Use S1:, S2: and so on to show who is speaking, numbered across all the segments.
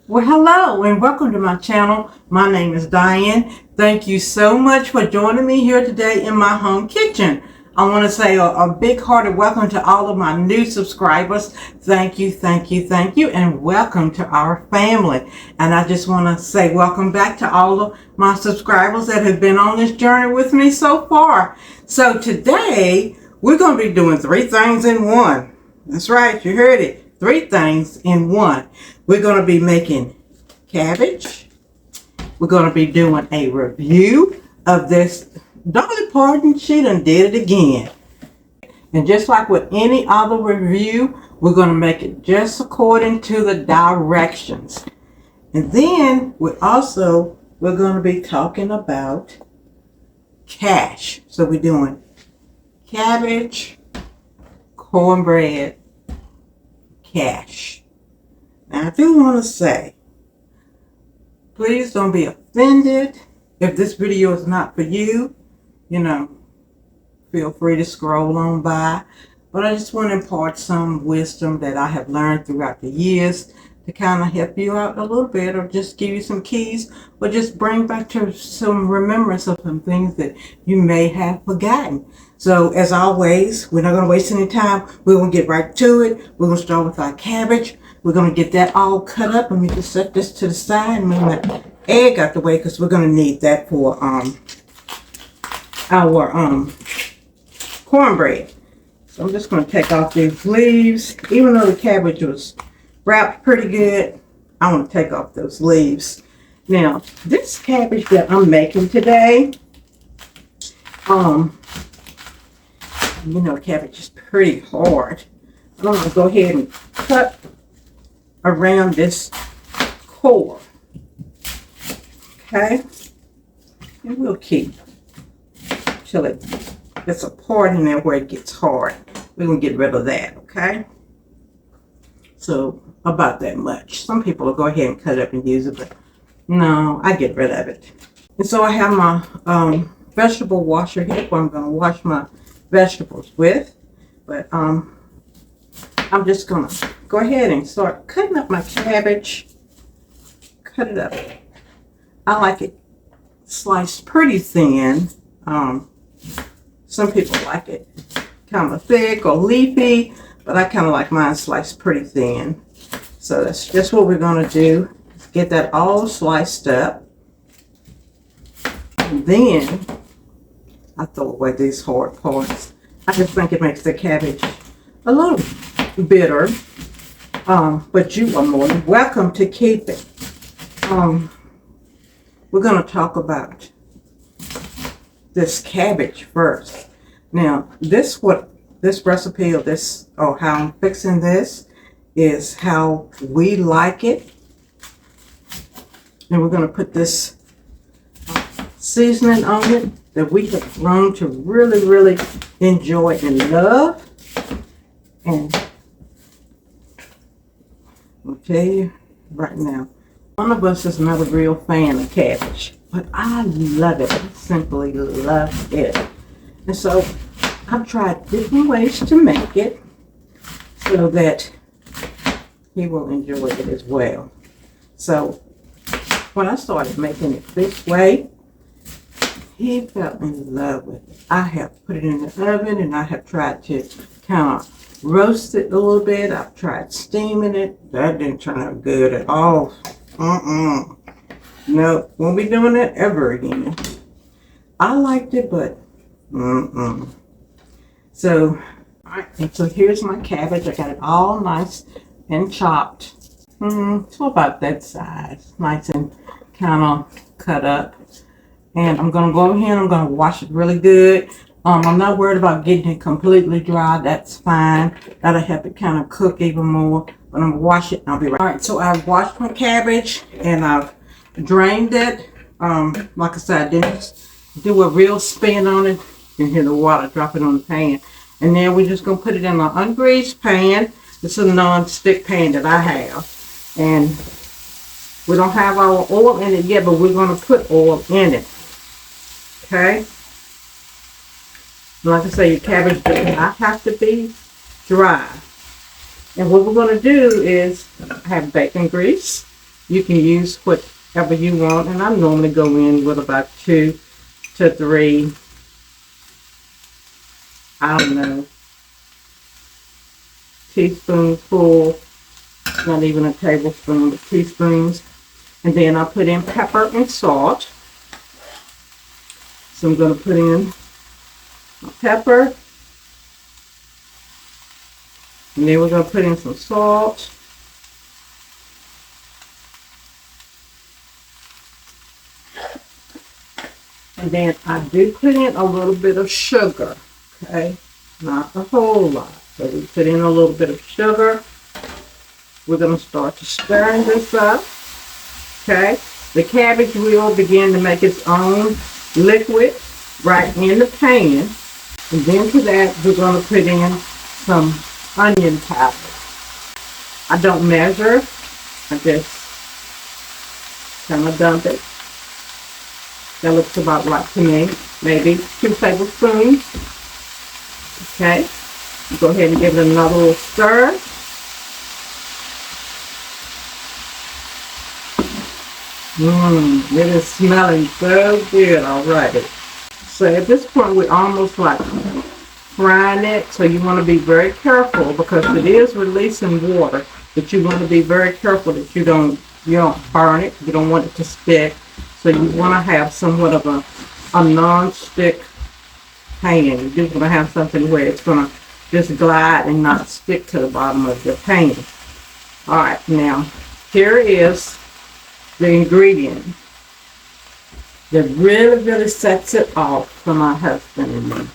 S1: Well, hello and welcome to my channel. My name is Diane. Thank you so much for joining me here today in my home kitchen. I want to say a big hearted welcome to all of my new subscribers. Thank you, thank you, thank you, and welcome to our family. And I just want to say welcome back to all of my subscribers that have been on this journey with me so far. So today we're going to be doing 3 things in one. That's right, you heard it. 3 things in one. We're going to be making cabbage. We're going to be doing a review of this Dolly Parton. She done did it again. And just like with any other review, we're going to make it just according to the directions. And then we're going to be talking about cash. So we're doing cabbage, cornbread, cash. Now I do want to say, please don't be offended if this video is not for you. Feel free to scroll on by. But I just want to impart some wisdom that I have learned throughout the years to kind of help you out a little bit, or just give you some keys, or just bring back to some remembrance of some things that you may have forgotten. So as always, we're not going to waste any time. We're going to get right to it. We're going to start with our cabbage. We're going to get that all cut up. Let me just set this to the side and move that egg out the way, because we're going to need that for our cornbread. So I'm just going to take off these leaves. Even though the cabbage was wrapped pretty good, I want to take off those leaves. Now, this cabbage that I'm making today, cabbage is pretty hard. I'm going to go ahead and cut around this core. Okay? And we'll keep till it gets a part in there where it gets hard. We're going to get rid of that, okay? So, about that much. Some people will go ahead and cut it up and use it, but no, I get rid of it. And so I have my vegetable washer here where I'm going to wash my vegetables with. But I'm just going to go ahead and start cutting up my cabbage. Cut it up. I like it sliced pretty thin. Some people like it kind of thick or leafy, but I kind of like mine sliced pretty thin. So that's just what we're going to do. Get that all sliced up. And then I throw away these hard parts. I just think it makes the cabbage a little bitter. But you are more than welcome to keep it. We're going to talk about this cabbage first. Now, this recipe of this, or how I'm fixing this, is how we like it. And we're going to put this seasoning on it that we have grown to really, really enjoy and love. And I'll tell you right now, one of us is not a real fan of cabbage, but I love it. I simply love it. And so I've tried different ways to make it so that he will enjoy it as well. So when I started making it this way, he fell in love with it. I have put it in the oven, and I have tried to kind of roast it a little bit. I've tried steaming it. That didn't turn out good at all. No, won't be doing that ever again. I liked it, but So, alright, and so here's my cabbage. I got it all nice and chopped. So about that size. Nice and kind of cut up. And I'm going to go ahead and I'm going to wash it really good. I'm not worried about getting it completely dry. That's fine. That'll help it kind of cook even more. But I'm going to wash it and I'll be right. Alright, so I've washed my cabbage and I've drained it. Like I said, I didn't do a real spin on it. You can hear the water dropping on the pan. And then we're just going to put it in an ungreased pan. It's a non-stick pan that I have. And we don't have our oil in it yet, but we're going to put oil in it. Okay? Like I say, your cabbage does not have to be dry. And what we're going to do is have bacon grease. You can use whatever you want, and I normally go in with about 2 to 3, I don't know, teaspoonful, not even a tablespoon, but teaspoons. And then I put in pepper and salt. So I'm going to put in my pepper. And then we're going to put in some salt. And then I do put in a little bit of sugar. Okay, not a whole lot. So we put in a little bit of sugar. We're going to start to stir this up. Okay, the cabbage will begin to make its own liquid right in the pan. And then to that, we're going to put in some onion powder. I don't measure. I just kind of dump it. That looks about right to me. Maybe 2 tablespoons. Okay, go ahead and give it another little stir. It is smelling so good already. So at this point, we're almost like frying it. So you want to be very careful because it is releasing water. But you want to be very careful that you don't burn it. You don't want it to stick. So you want to have somewhat of a non-stick pan. You just want to have something where it's going to just glide and not stick to the bottom of your pan. All right, now here is the ingredient that really sets it off for my husband and me.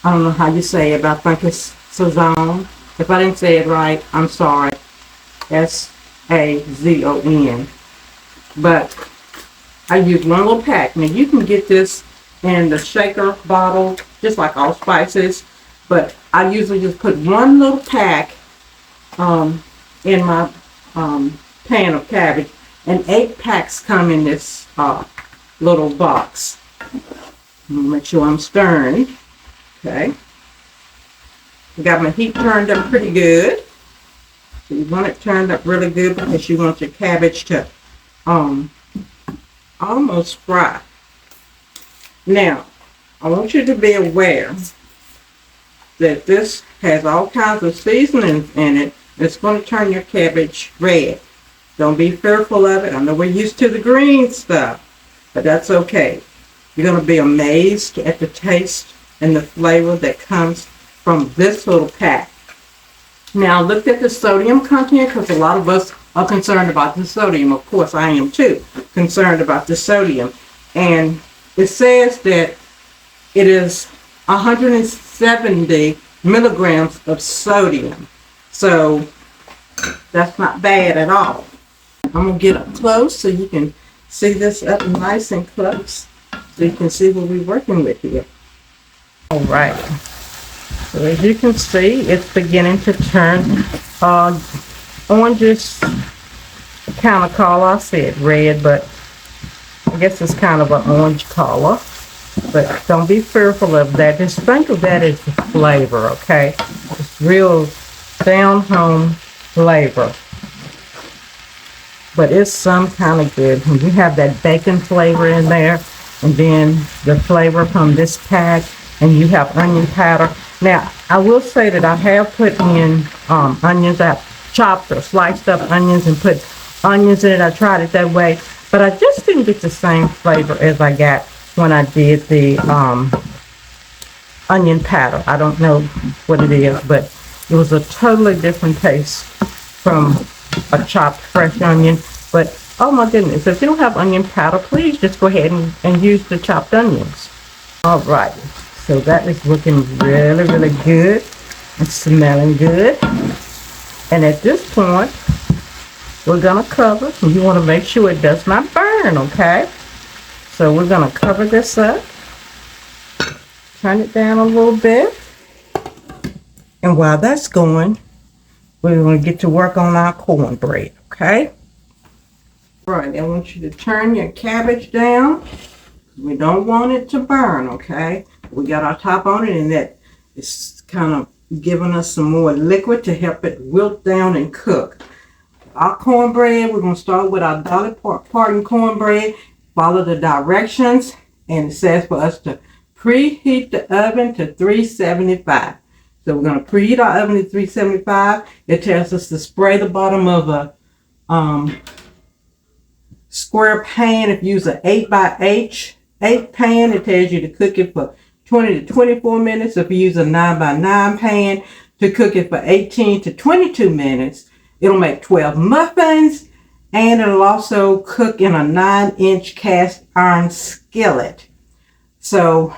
S1: I don't know how you say it, but I think it's Sazon. If I didn't say it right, I'm sorry. S-A-Z-O-N. But I use 1 little pack. Now you can get this in the shaker bottle, just like allspices. But I usually just put 1 little pack in my pan of cabbage. And 8 packs come in this little box. Make sure I'm stirring. Okay. I got my heat turned up pretty good. So you want it turned up really good because you want your cabbage to almost fry. Now, I want you to be aware that this has all kinds of seasonings in it. It's going to turn your cabbage red. Don't be fearful of it. I know we're used to the green stuff, but that's okay. You're going to be amazed at the taste and the flavor that comes from this little pack. Now, look at the sodium content because a lot of us are concerned about the sodium. Of course, I am too concerned about the sodium. And it says that it is 170 milligrams of sodium. So that's not bad at all. I'm going to get up close so you can see this up nice and close so you can see what we're working with here. All right. So as you can see, it's beginning to turn orangish kind of color. I said red, but I guess it's kind of an orange color. But don't be fearful of that. Just think of that as the flavor, okay? It's real down-home flavor. But it's some kind of good. When you have that bacon flavor in there, and then the flavor from this pack, and you have onion powder. Now, I will say that I have put in onions. I've chopped or sliced up onions and put onions in it. I tried it that way. But I just didn't get the same flavor as I got when I did the onion powder. I don't know what it is, but it was a totally different taste from a chopped fresh onion. But oh my goodness, if you don't have onion powder, please just go ahead and use the chopped onions. All right, so that is looking really good. It's smelling good. And at this point, we're gonna cover. You want to make sure it does not burn, okay? So we're gonna cover this up, turn it down a little bit, and while that's going, we're gonna get to work on our cornbread, okay? Right, I want you to turn your cabbage down. We don't want it to burn, okay? We got our top on it, and that is kind of giving us some more liquid to help it wilt down and cook. our cornbread. We're going to start with our Dolly Parton cornbread. Follow the directions, and it says for us to preheat the oven to 375. So we're going to preheat our oven to 375. It tells us to spray the bottom of a square pan. If you use an 8 pan, it tells you to cook it for 20 to 24 minutes. If you use a 9x9 pan, to cook it for 18 to 22 minutes. It'll make 12 muffins, and it'll also cook in a 9-inch cast iron skillet. So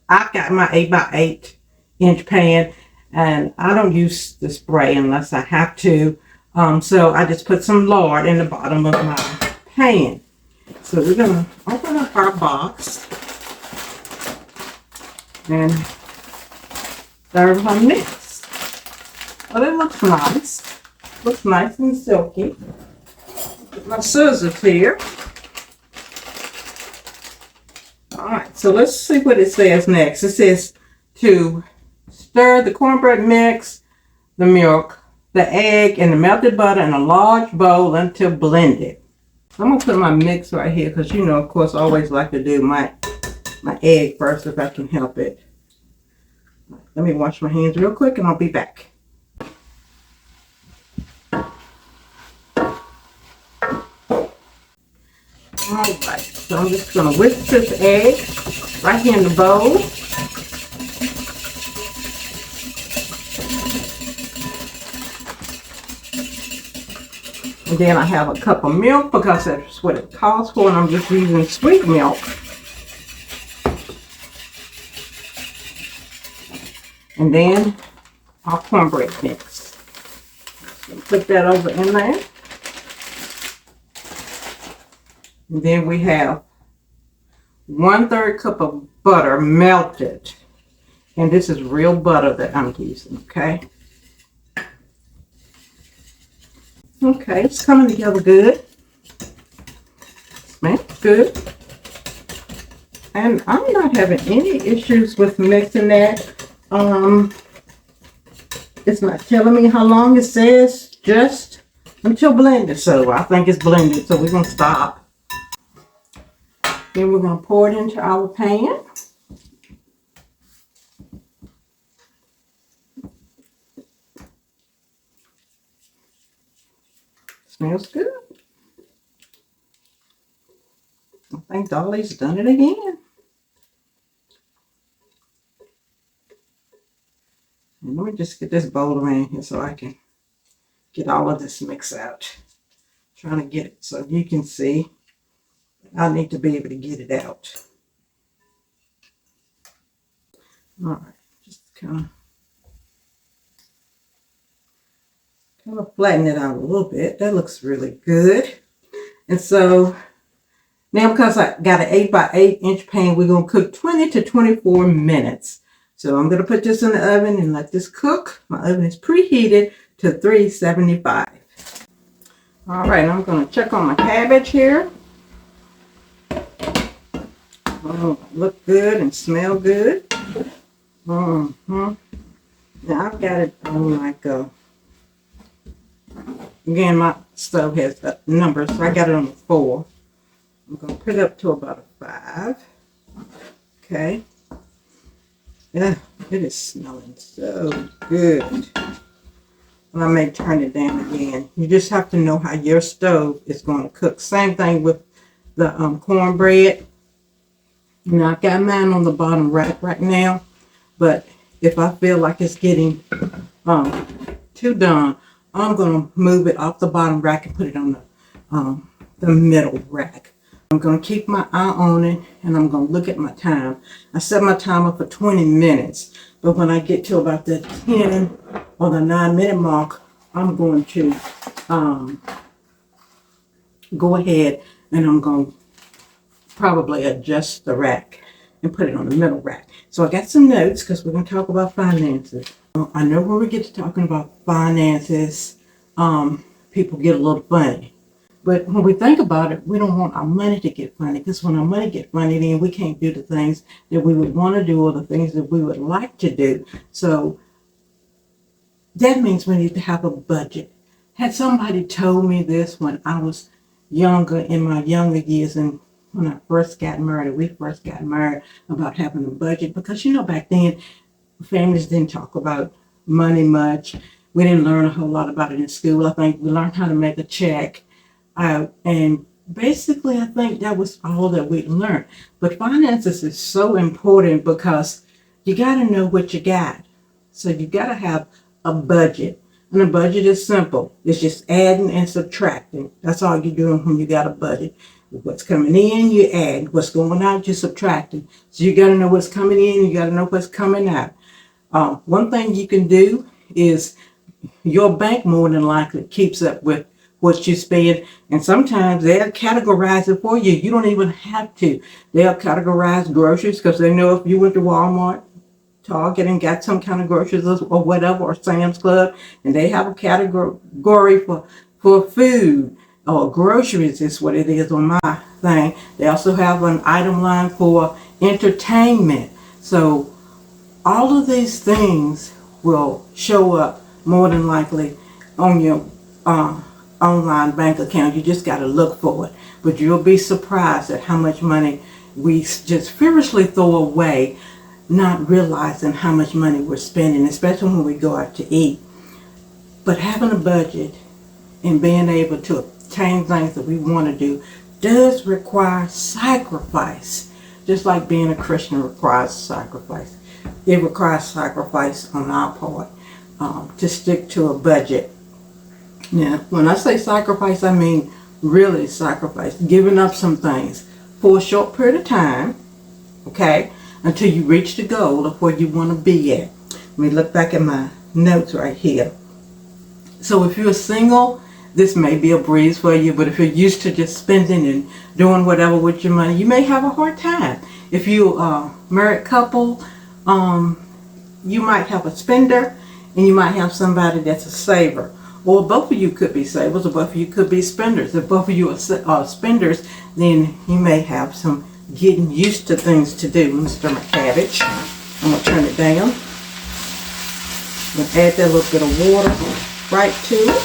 S1: I've got my 8x8-inch pan, and I don't use the spray unless I have to. So I just put some lard in the bottom of my pan. So we're going to open up our box and serve our mix. Well, it looks nice. Looks nice and silky. Get my scissors here. Alright, so let's see what it says next. It says to stir the cornbread mix, the milk, the egg, and the melted butter in a large bowl until blended. I'm going to put my mix right here because, you know, of course, I always like to do my egg first if I can help it. Let me wash my hands real quick and I'll be back. Alright, so I'm just going to whisk this egg right here in the bowl. And then I have a cup of milk because that's what it calls for, and I'm just using sweet milk. And then our cornbread mix. Put that over in there. And then we have 1/3 cup of butter melted. And this is real butter that I'm using, okay? Okay, it's coming together good. Smells good. And I'm not having any issues with mixing that. It's not telling me how long. It says just until blended. So I think it's blended. So we're going to stop. Then we're going to pour it into our pan. Smells good. I think Dolly's done it again. And let me just get this bowl around here so I can get all of this mix out. Trying to get it so you can see. I need to be able to get it out. All right, just kind of flatten it out a little bit. That looks really good. And so now, because I got an 8x8-inch pan, we're going to cook 20 to 24 minutes. So I'm going to put this in the oven and let this cook. My oven is preheated to 375. All right, I'm going to check on my cabbage here. Oh, look good and smell good. Now I've got it on like again, my stove has numbers, so I got it on a 4. I'm going to put it up to about a 5. Okay. Yeah, it is smelling so good. And I may turn it down again. You just have to know how your stove is going to cook. Same thing with the cornbread. You know, I got mine on the bottom rack right now. But if I feel like it's getting too done, I'm going to move it off the bottom rack and put it on the middle rack. I'm going to keep my eye on it, and I'm going to look at my time. I set my timer for 20 minutes, but when I get to about the 10 or the 9-minute mark, I'm going to go ahead and I'm going to probably adjust the rack and put it on the middle rack. So I got some notes because we're going to talk about finances. I know when we get to talking about finances, people get a little funny. But when we think about it, we don't want our money to get funny, because when our money get funny, then we can't do the things that we would want to do or the things that we would like to do. So that means we need to have a budget. Had somebody told me this when I was younger, in my younger years, and when I first got married, we first got married, about having a budget, because back then families didn't talk about money much. We didn't learn a whole lot about it in school. I think we learned how to make a check. And basically, I think that was all that we learned. But finances is so important because you got to know what you got. So you got to have a budget. And a budget is simple. It's just adding and subtracting. That's all you're doing when you got a budget. What's coming in, you add. What's going out, you're subtracting. So you got to know what's coming in. You got to know what's coming out. One thing you can do is your bank more than likely keeps up with what you spend, and sometimes they'll categorize it for you. You don't even have to. They'll categorize groceries because they know if you went to Walmart, Target, and got some kind of groceries or whatever, or Sam's Club, and they have a category for food or groceries is what it is on my thing. They also have an item line for entertainment. So all of these things will show up more than likely on your online bank account. You just got to look for it. But you'll be surprised at how much money we just fearlessly throw away, not realizing how much money we're spending, especially when we go out to eat. But having a budget and being able to obtain things that we want to do does require sacrifice. Just like being a Christian requires sacrifice. It requires sacrifice on our part to stick to a budget. Now, when I say sacrifice, I mean really sacrifice. Giving up some things for a short period of time, okay, until you reach the goal of where you want to be at. Let me look back at my notes right here. So if you're single, this may be a breeze for you, but if you're used to just spending and doing whatever with your money, you may have a hard time. If you're a married couple, you might have a spender and you might have somebody that's a saver. Or both of you could be savers, or both of you could be spenders. If both of you are spenders, then you may have some getting used to things to do. Let me stir my cabbage. I'm going to turn it down. I'm going to add that little bit of water right to it.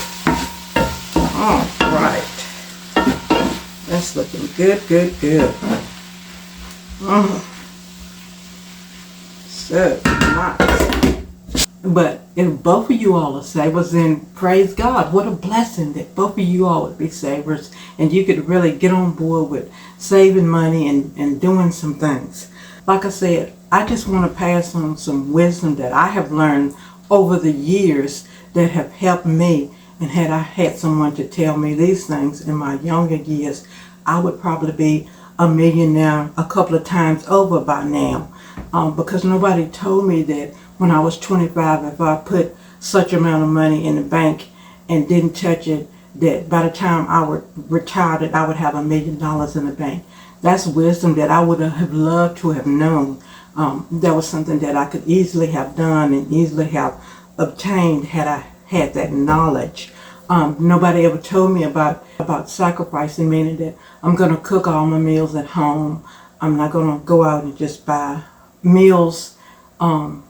S1: All right. That's looking good, good, good. So nice. But if both of you all are savers, then praise God. What a blessing that both of you all would be savers, and you could really get on board with saving money and doing some things. Like I said, I just want to pass on some wisdom that I have learned over the years that have helped me. And had I had someone to tell me these things in my younger years, I would probably be a millionaire a couple of times over by now. Because nobody told me that when I was 25, if I put such amount of money in the bank and didn't touch it, that by the time I would retire, that I would have $1 million in the bank. That's wisdom that I would have loved to have known. That was something that I could easily have done and easily have obtained had I had that knowledge. Nobody ever told me about sacrificing, meaning that I'm going to cook all my meals at home. I'm not going to go out and just buy meals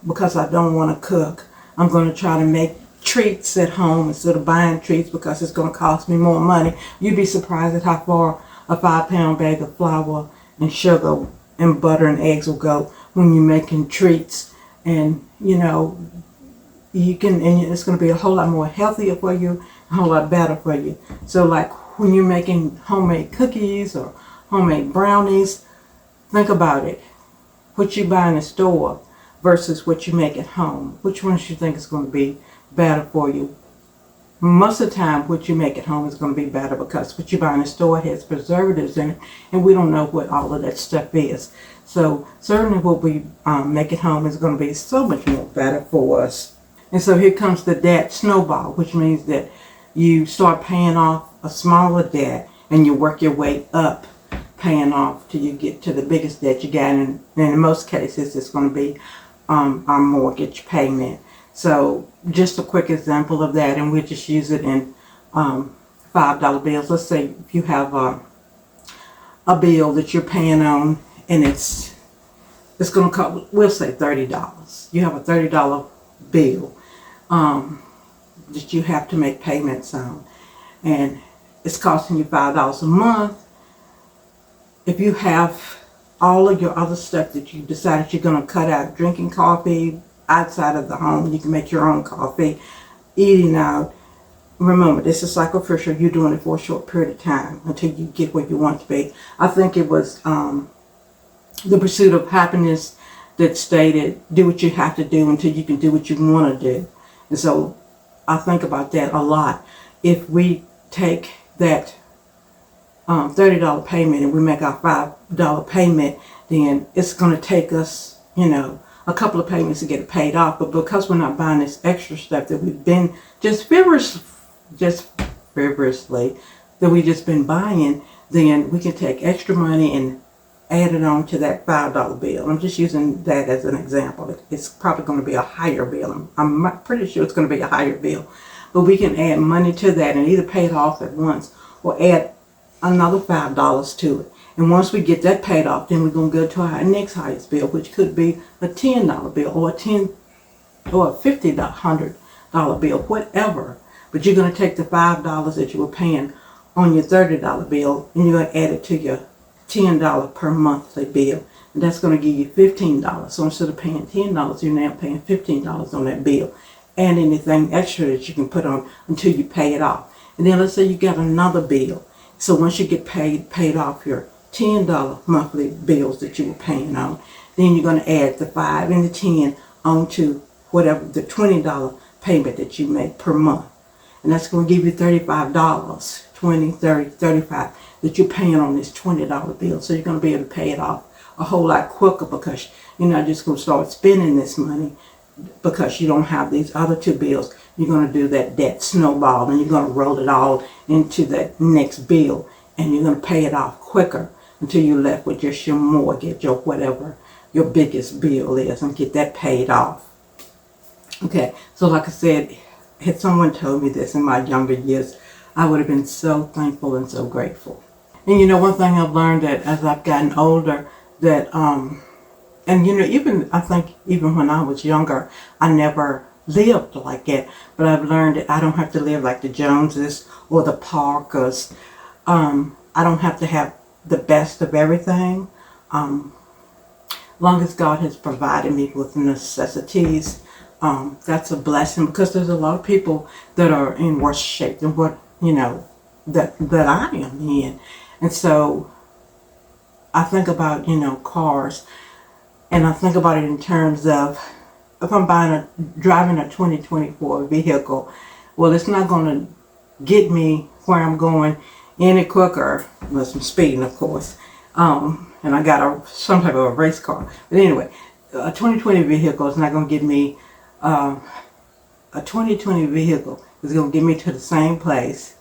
S1: because I don't want to cook. I'm going to try to make treats at home instead of buying treats because it's going to cost me more money. You'd be surprised at how far a 5-pound bag of flour and sugar and butter and eggs will go when you're making treats. And you can, and it's going to be a whole lot more healthier for you, a whole lot better for you. So like when you're making homemade cookies or homemade brownies, think about it. What you buy in the store versus what you make at home. Which one do you think is going to be better for you? Most of the time, what you make at home is going to be better because what you buy in the store has preservatives in it, and we don't know what all of that stuff is. So certainly what we make at home is going to be so much more better for us. And so here comes the debt snowball, which means that you start paying off a smaller debt and you work your way up, paying off till you get to the biggest debt you got. And in most cases, it's going to be our mortgage payment. So just a quick example of that, and we'll just use it in $5 bills. Let's say if you have a bill that you're paying on, and it's going to cost, we'll say $30. You have a $30 bill. that you have to make payments on. And it's costing you $5 a month. If you have all of your other stuff that you decided you're going to cut out, drinking coffee outside of the home, you can make your own coffee, eating out. Remember, this is sacrificial. You're doing it for a short period of time until you get where you want to be. I think it was The Pursuit of Happiness that stated, do what you have to do until you can do what you want to do. And so I think about that a lot. If we take that $30 payment and we make our $5 payment, then it's going to take us, a couple of payments to get it paid off. But because we're not buying this extra stuff that we've been just frivolously that we've just been buying, then we can take extra money and add it on to that $5 bill. I'm just using that as an example. It's probably going to be a higher bill. I'm pretty sure it's going to be a higher bill. But we can add money to that and either pay it off at once or add another $5 to it. And once we get that paid off, then we're going to go to our next highest bill, which could be a $10 bill or a $50 bill, whatever. But you're going to take the $5 that you were paying on your $30 bill and you're going to add it to your $10 per monthly bill. And that's going to give you $15. So instead of paying $10, you're now paying $15 on that bill. And anything extra that you can put on until you pay it off. And then let's say you got another bill. So once you get paid off your $10 monthly bills that you were paying on, then you're going to add the 5 and the 10 onto whatever the $20 payment that you make per month. And that's going to give you $35, 20, 30, 35 that you're paying on this $20 bill. So you're going to be able to pay it off a whole lot quicker because you're not just going to start spending this money because you don't have these other two bills. You're going to do that debt snowball and you're going to roll it all into that next bill and you're going to pay it off quicker until you're left with just your mortgage or whatever your biggest bill is and get that paid off. Okay, so like I said, had someone told me this in my younger years, I would have been so thankful and so grateful. And one thing I've learned that as I've gotten older, that I think even when I was younger, I never lived like that. But I've learned that I don't have to live like the Joneses or the Parkers. I don't have to have the best of everything. Long as God has provided me with necessities, that's a blessing because there's a lot of people that are in worse shape than what, that I am in. And so I think about, cars, and I think about it in terms of if I'm driving a 2024 vehicle, well, it's not going to get me where I'm going any quicker, unless I'm speeding, of course. And I got some type of a race car. But anyway, a 2020 vehicle is not going to get me, a 2020 vehicle is going to get me to the same place.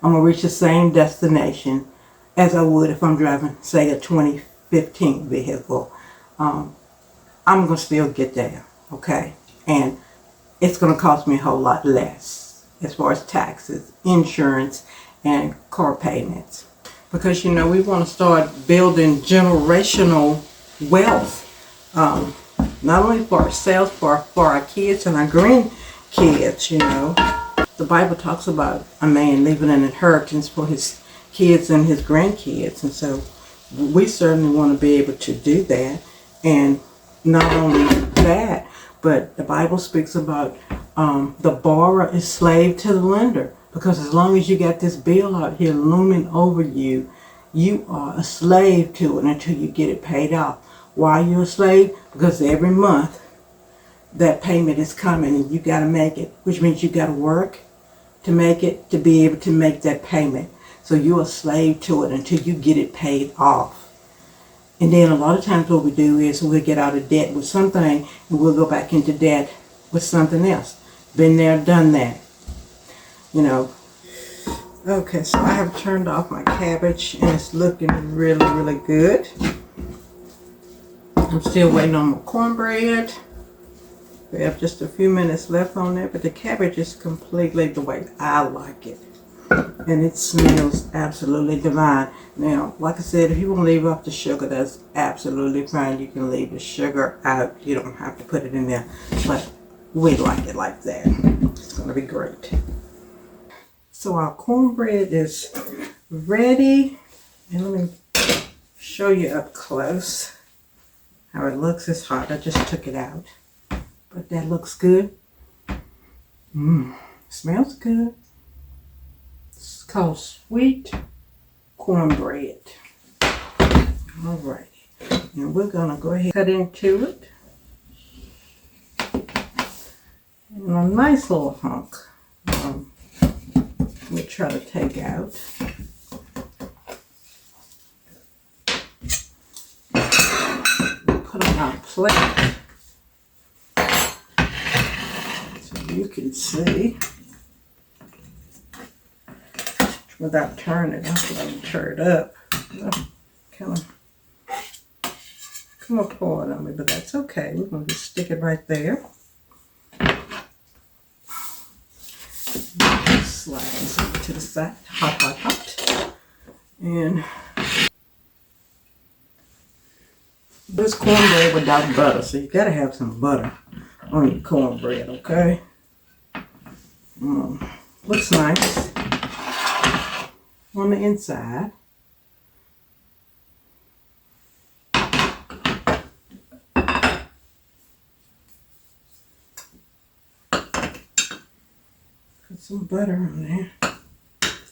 S1: I'm going to reach the same destination as I would if I'm driving, say, a 2015 vehicle. I'm going to still get there, okay? And it's going to cost me a whole lot less as far as taxes, insurance, and car payments. Because, we want to start building generational wealth, not only for ourselves, for our kids and our grandkids, The Bible talks about a man leaving an inheritance for his kids and his grandkids. And so we certainly want to be able to do that. And not only that, but the Bible speaks about the borrower is slave to the lender. Because as long as you got this bill out here looming over you, you are a slave to it until you get it paid off. Why are you a slave? Because every month that payment is coming and you got to make it, which means you got to work to make it, to be able to make that payment. So you're a slave to it until you get it paid off. And then a lot of times what we do is we'll get out of debt with something and we'll go back into debt with something else. Been there, done that. Okay, so I have turned off my cabbage and it's looking really, really good. I'm still waiting on my cornbread. We have just a few minutes left on there, but the cabbage is completely the way I like it. And it smells absolutely divine. Now, like I said, if you want to leave off the sugar, that's absolutely fine. You can leave the sugar out. You don't have to put it in there. But we like it like that. Just going to be great. So our cornbread is ready. And let me show you up close how it looks. It's hot. I just took it out. But that looks good. Smells good. It's called sweet cornbread. Alrighty. And we're going to go ahead and cut into it. And a nice little hunk. We'll try to take out. We'll put on our plate so you can see without turning it. I'm going to turn it up. Kind of come apart on me, but that's okay. We're going to just stick it right there. Slide this over to the side. Hot, hot, hot. And this cornbread without butter, so you gotta have some butter on your cornbread, okay? Looks nice on the inside. Put some butter on there.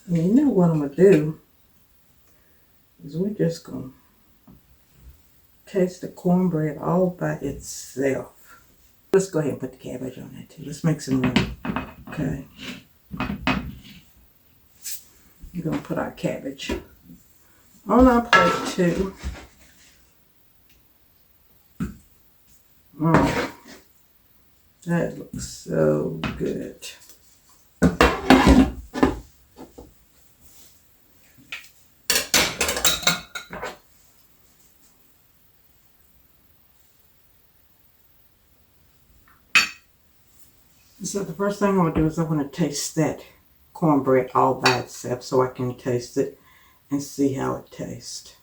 S1: And you know what I'm going to do is we're just going to taste the cornbread all by itself. Let's go ahead and put the cabbage on that too. Let's make some room. Okay. We're going to put our cabbage on our plate too. Oh, that looks so good. So the first thing I'm going to do is I'm going to taste that cornbread all by itself so I can taste it and see how it tastes.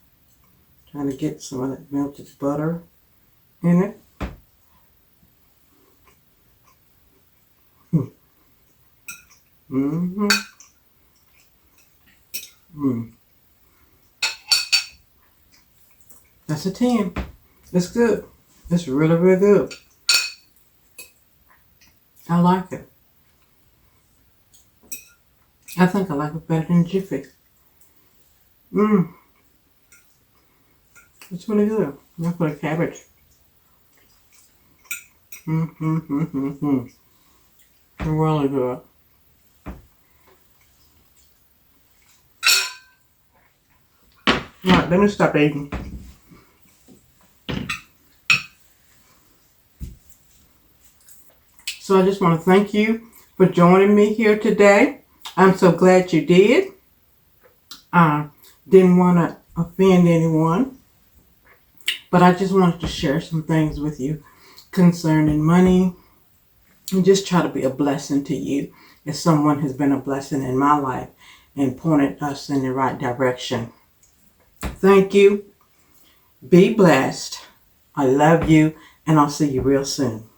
S1: Trying to get some of that melted butter in it. That's a 10. It's good. It's really, really good. I like it. I think I like it better than Jiffy. It's really good. Now for the cabbage. Really good. Alright, let me stop eating. So I just want to thank you for joining me here today. I'm so glad you did. I didn't want to offend anyone, but I just wanted to share some things with you concerning money and just try to be a blessing to you as someone has been a blessing in my life and pointed us in the right direction. Thank you. Be blessed. I love you, and I'll see you real soon.